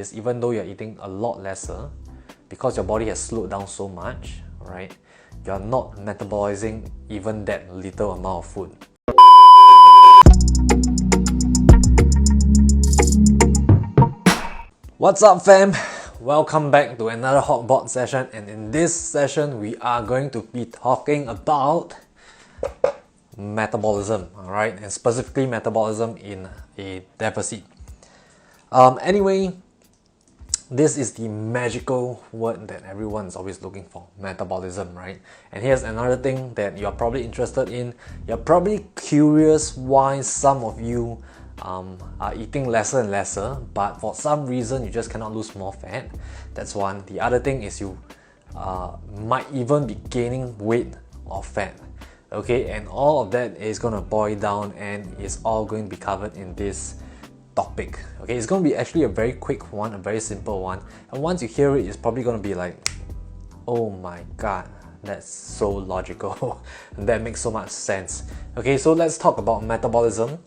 is even though you're eating a lot lesser, because your body has slowed down so much, right? You're not metabolizing even that little amount of food. What's up, fam? Welcome back to another Hock session, and in this session we are going to be talking about metabolism, alright, and specifically metabolism in a deficit. Anyway, this is the magical word that everyone is always looking for, metabolism, right? And here's another thing that you're probably interested in. You're probably curious why some of you are eating lesser and lesser, but for some reason you just cannot lose more fat. That's one. The other thing is you might even be gaining weight or fat. Okay, and all of that is going to boil down and is all going to be covered in this topic. Okay, it's going to be actually a very quick one, a very simple one, and once you hear it, it's probably going to be like, oh my god, that's so logical. That makes so much sense. Okay, so let's talk about metabolism,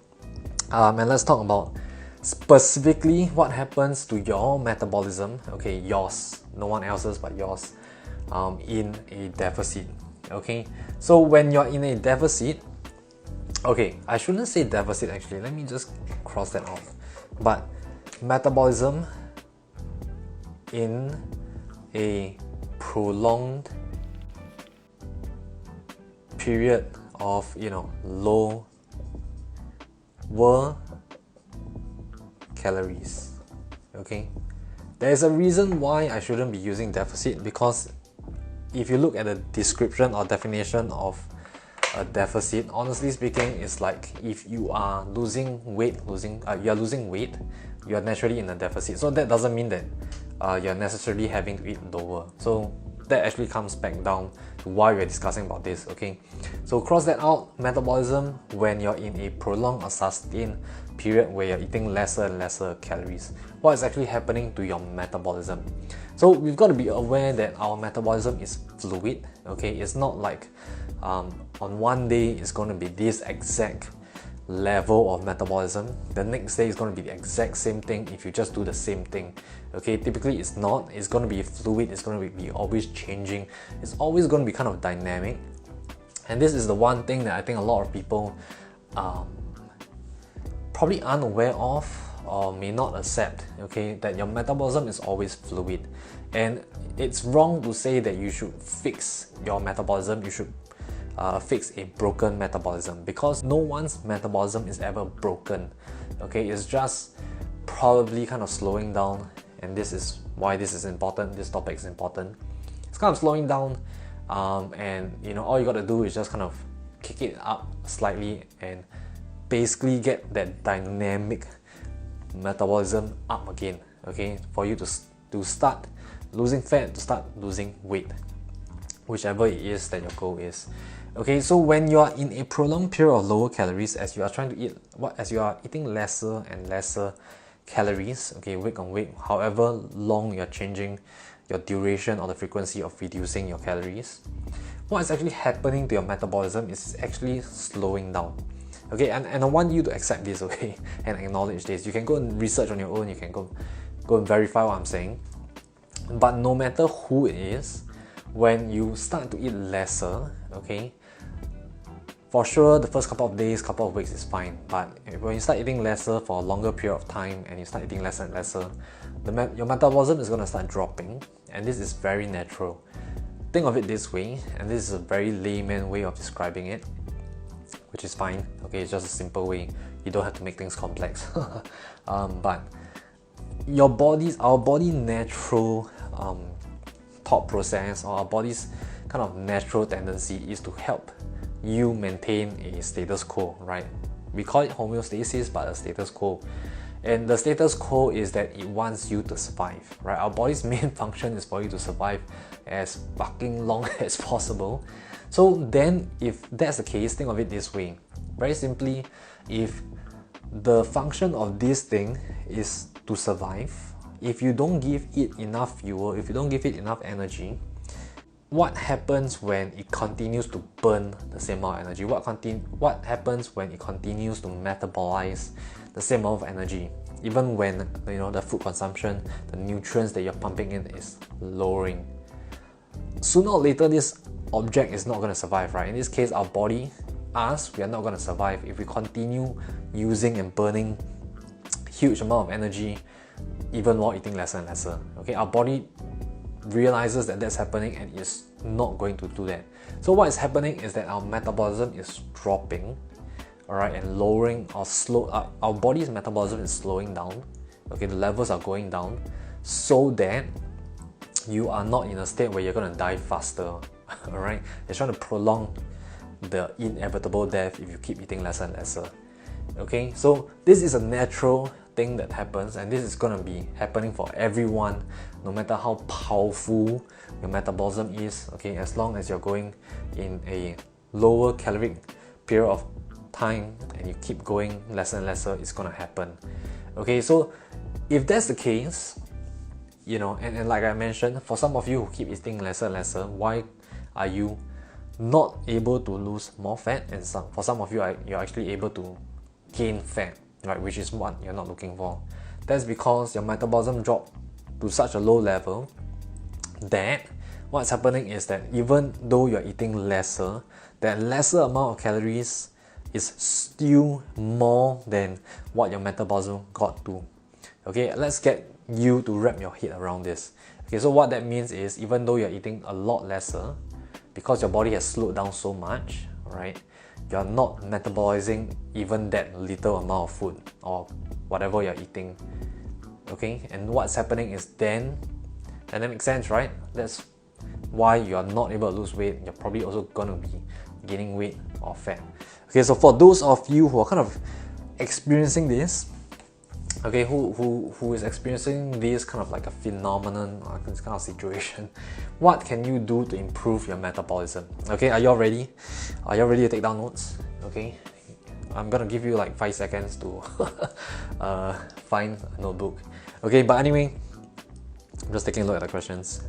and let's talk about specifically what happens to your metabolism. Okay, yours, no one else's but yours, in a deficit. Okay, so when you're in a deficit, okay, I shouldn't say deficit actually, let me just cross that out. But metabolism in a prolonged period of, lower calories. Okay, there's a reason why I shouldn't be using deficit, because if you look at the description or definition of a deficit, honestly speaking, it's like if you are losing weight, you're losing weight, you're naturally in a deficit. So that doesn't mean that you're necessarily having to eat lower. So that actually comes back down to why we're discussing about this. Okay, so cross that out. Metabolism when you're in a prolonged or sustained period where you're eating lesser and lesser calories. What is actually happening to your metabolism? So we've got to be aware that our metabolism is fluid. Okay, it's not like on one day it's going to be this exact level of metabolism, the next day is going to be the exact same thing if you just do the same thing. Okay, typically it's not. It's going to be fluid, it's going to be always changing, it's always going to be kind of dynamic. And this is the one thing that I think a lot of people probably unaware of or may not accept. Okay, that your metabolism is always fluid, and it's wrong to say that you should fix your metabolism, you should fix a broken metabolism, because no one's metabolism is ever broken. Okay, it's just probably kind of slowing down, and this is why this is important, this topic is important. It's kind of slowing down, and all you got to do is just kind of kick it up slightly and basically get that dynamic metabolism up again. Okay, for you to start losing fat, to start losing weight, whichever it is that your goal is. Okay, so when you are in a prolonged period of lower calories, as you are trying to eat, as you are eating lesser and lesser calories, okay, week on week, however long you're changing your duration or the frequency of reducing your calories, what is actually happening to your metabolism is actually slowing down. Okay, and I want you to accept this, okay, and acknowledge this. You can go and research on your own, you can go and verify what I'm saying. But no matter who it is, when you start to eat lesser, okay, for sure the first couple of days, couple of weeks is fine, but when you start eating lesser for a longer period of time and you start eating lesser and lesser, your metabolism is going to start dropping, and this is very natural. Think of it this way, and this is a very layman way of describing it, which is fine. Okay, it's just a simple way, you don't have to make things complex. But our body natural thought process, or our body's kind of natural tendency is to help you maintain a status quo, right? We call it homeostasis, but a status quo. And the status quo is that it wants you to survive, right? Our body's main function is for you to survive as fucking long as possible. So then, if that's the case, think of it this way. Very simply, if the function of this thing is to survive, if you don't give it enough fuel, if you don't give it enough energy, what happens when it continues to burn the same amount of energy? What happens when it continues to metabolize the same amount of energy? even when the food consumption, the nutrients that you're pumping in is lowering. Sooner or later, this object is not going to survive, right? In this case, our body, us, we are not going to survive if we continue using and burning huge amount of energy even while eating lesser and lesser. Okay, our body realizes that that's happening and is not going to do that. So what is happening is that our metabolism is dropping, all right, and lowering or our body's metabolism is slowing down. Okay, the levels are going down so that you are not in a state where you're going to die faster. All right, it's trying to prolong the inevitable death if you keep eating lesser and lesser. Okay, so this is a natural thing that happens, and this is going to be happening for everyone, no matter how powerful your metabolism is. Okay, as long as you're going in a lower caloric period of time and you keep going lesser and lesser, it's going to happen. Okay, so if that's the case, and like I mentioned, for some of you who keep eating lesser and lesser, why are you not able to lose more fat? And for some of you, you're actually able to gain fat, right, which is what you're not looking for. That's because your metabolism dropped to such a low level that what's happening is that even though you're eating lesser, that lesser amount of calories is still more than what your metabolism got to. Okay, let's get you to wrap your head around this. Okay, so what that means is, even though you're eating a lot lesser, because your body has slowed down so much, right, you're not metabolizing even that little amount of food or whatever you're eating. Okay, and what's happening is then that makes sense, right? That's why you're not able to lose weight. You're probably also going to be gaining weight or fat. Okay, so for those of you who are kind of experiencing this, okay, who is experiencing this kind of like a phenomenon or this kind of situation, what can you do to improve your metabolism? Okay, are you all ready? Are you all ready to take down notes? Okay, I'm gonna give you like 5 seconds to find a notebook. Okay, but anyway, I'm just taking a look at the questions.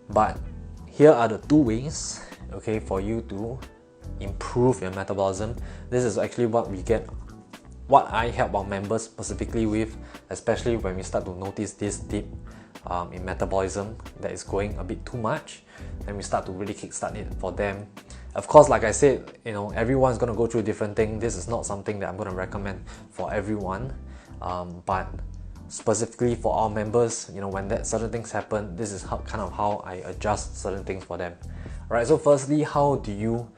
But here are the 2 ways, okay, for you to improve your metabolism. This is actually what I help our members specifically with, especially when we start to notice this dip in metabolism that is going a bit too much, and we start to really kickstart it for them. Of course, like I said, everyone's going to go through different things. This is not something that I'm going to recommend for everyone, but specifically for our members, when that certain things happen, this is how I adjust certain things for them. All right, so firstly, how do you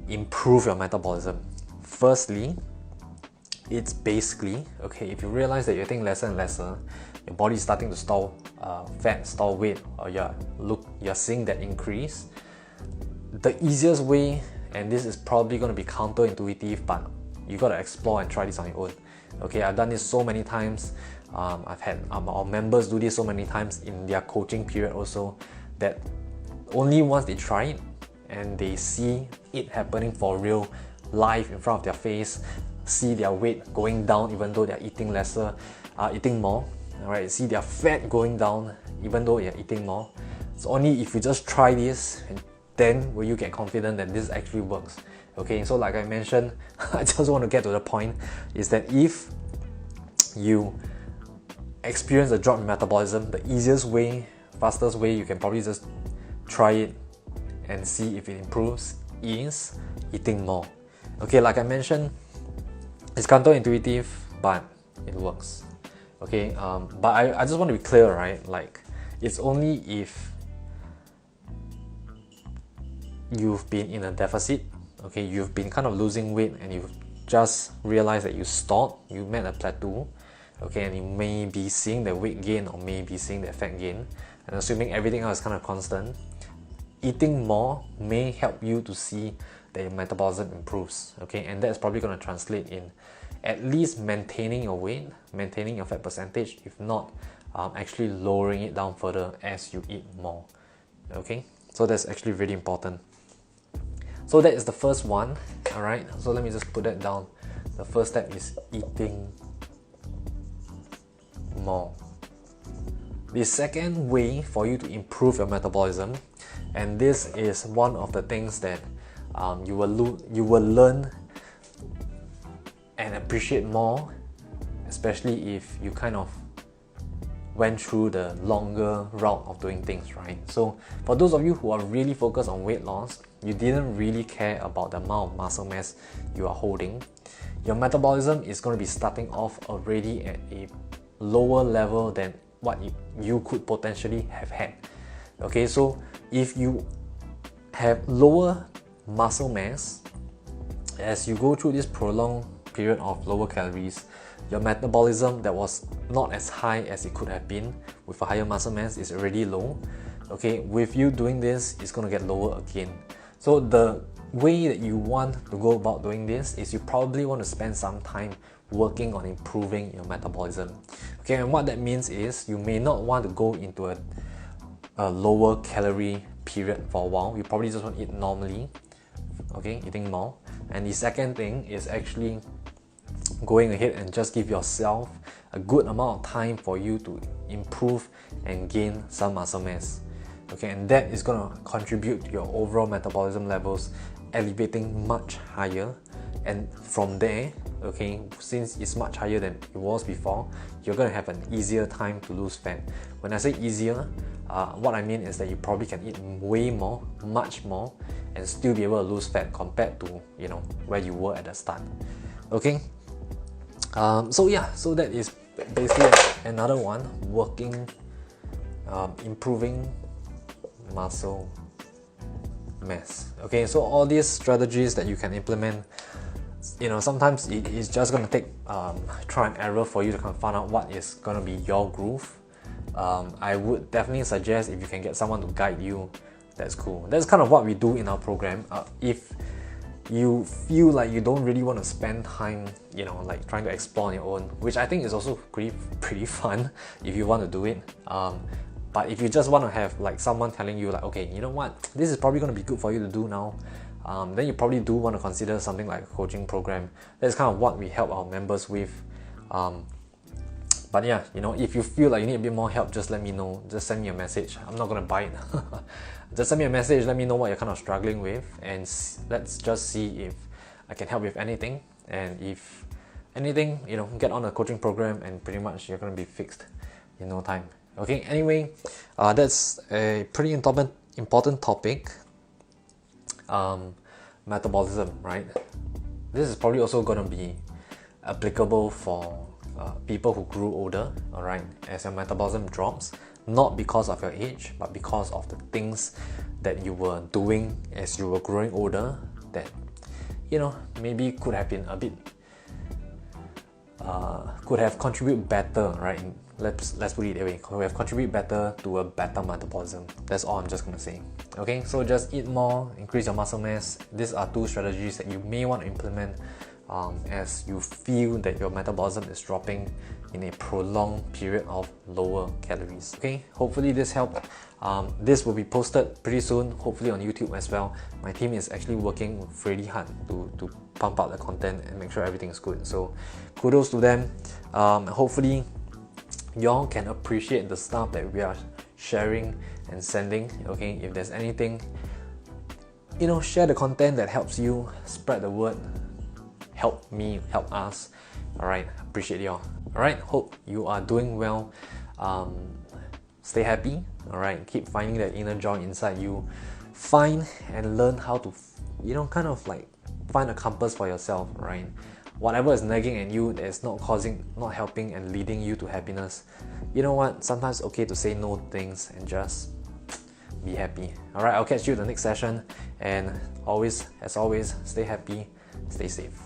improve your metabolism? Firstly, it's basically, okay, if you realize that you're eating lesser and lesser, your body is starting to store fat, store weight, or you're seeing that increase, the easiest way, and this is probably going to be counterintuitive, but you got to explore and try this on your own. Okay, I've done this so many times. I've had our members do this so many times in their coaching period also, that only once they try it and they see it happening for real life in front of their face, see their weight going down even though they're eating lesser, eating more, all right, see their fat going down even though you're eating more. It's only if you just try this, and then will you get confident that this actually works. Okay, so like I mentioned, I just want to get to the point, is that if you experience a drop in metabolism, the easiest way, fastest way, you can probably just try it and see if it improves, is eating more. Okay, like I mentioned, it's counterintuitive, but it works. Okay, but I just want to be clear, right? Like, it's only if you've been in a deficit, okay, you've been kind of losing weight and you've just realized that you stopped, you met a plateau, okay, and you may be seeing the weight gain or may be seeing the fat gain, and assuming everything else is kind of constant, eating more may help you to see that your metabolism improves, okay, and that's probably going to translate in at least maintaining your weight, maintaining your fat percentage, if not actually lowering it down further as you eat more. Okay, so that's actually really important. So that is the first one. All right, so let me just put that down. The first step is eating more. The second way for you to improve your metabolism, and this is one of the things that you will learn and appreciate more, especially if you kind of went through the longer route of doing things, right? So for those of you who are really focused on weight loss, you didn't really care about the amount of muscle mass you are holding, your metabolism is going to be starting off already at a lower level than what you could potentially have had. Okay, so if you have lower muscle mass, as you go through this prolonged period of lower calories, your metabolism that was not as high as it could have been with a higher muscle mass is already low. Okay, with you doing this, it's going to get lower again. So the way that you want to go about doing this is you probably want to spend some time working on improving your metabolism. Okay, and what that means is you may not want to go into a lower calorie period for a while. You probably just want to eat normally, okay, eating more. And the second thing is actually going ahead and just give yourself a good amount of time for you to improve and gain some muscle mass. Okay, and that is going to contribute to your overall metabolism levels elevating much higher. And from there, okay, since it's much higher than it was before, you're going to have an easier time to lose fat. When I say easier, what I mean is that you probably can eat way more, much more, and still be able to lose fat compared to, you know, where you were at the start. Okay, so yeah, so that is basically another one, working, improving muscle mass. Okay, so all these strategies that you can implement, you know, sometimes it's just going to take try and error for you to kind of find out what is going to be your groove. I would definitely suggest if you can get someone to guide you, that's cool. That's kind of what we do in our program. If you feel like you don't really want to spend time, you know, like trying to explore on your own, which I think is also pretty fun if you want to do it. But if you just want to have like someone telling you like, okay, you know what, this is probably going to be good for you to do now, then you probably do want to consider something like a coaching program. That's kind of what we help our members with. But yeah, you know, if you feel like you need a bit more help, just let me know. Just send me a message. I'm not going to buy it. Just send me a message, let me know what you're kind of struggling with, and let's just see if I can help with anything. And if anything, you know, get on a coaching program and pretty much you're going to be fixed in no time. Okay, anyway, that's a pretty important topic. Metabolism, right? This is probably also going to be applicable for people who grew older, alright, as your metabolism drops, not because of your age, but because of the things that you were doing as you were growing older that, you know, maybe could have been a bit, could have contributed better, right? Let's put it that way. Could have contributed better to a better metabolism. That's all I'm just gonna say. Okay, so just eat more, increase your muscle mass. These are two strategies that you may want to implement as you feel that your metabolism is dropping in a prolonged period of lower calories. Okay, hopefully this helped. This will be posted pretty soon, hopefully on YouTube as well. My team is actually working really hard to pump out the content and make sure everything is good. So kudos to them. Hopefully y'all can appreciate the stuff that we are sharing and sending. Okay, if there's anything, you know, share the content that helps you, spread the word, help me, help us. All right, appreciate y'all. All right, hope you are doing well. Stay happy. All right, keep finding that inner joy inside you. Find and learn how to, you know, kind of like find a compass for yourself, right? Whatever is nagging at you that is not helping and leading you to happiness, you know what, sometimes it's okay to say no to things and just be happy. Alright, I'll catch you in the next session, and as always, stay happy, stay safe.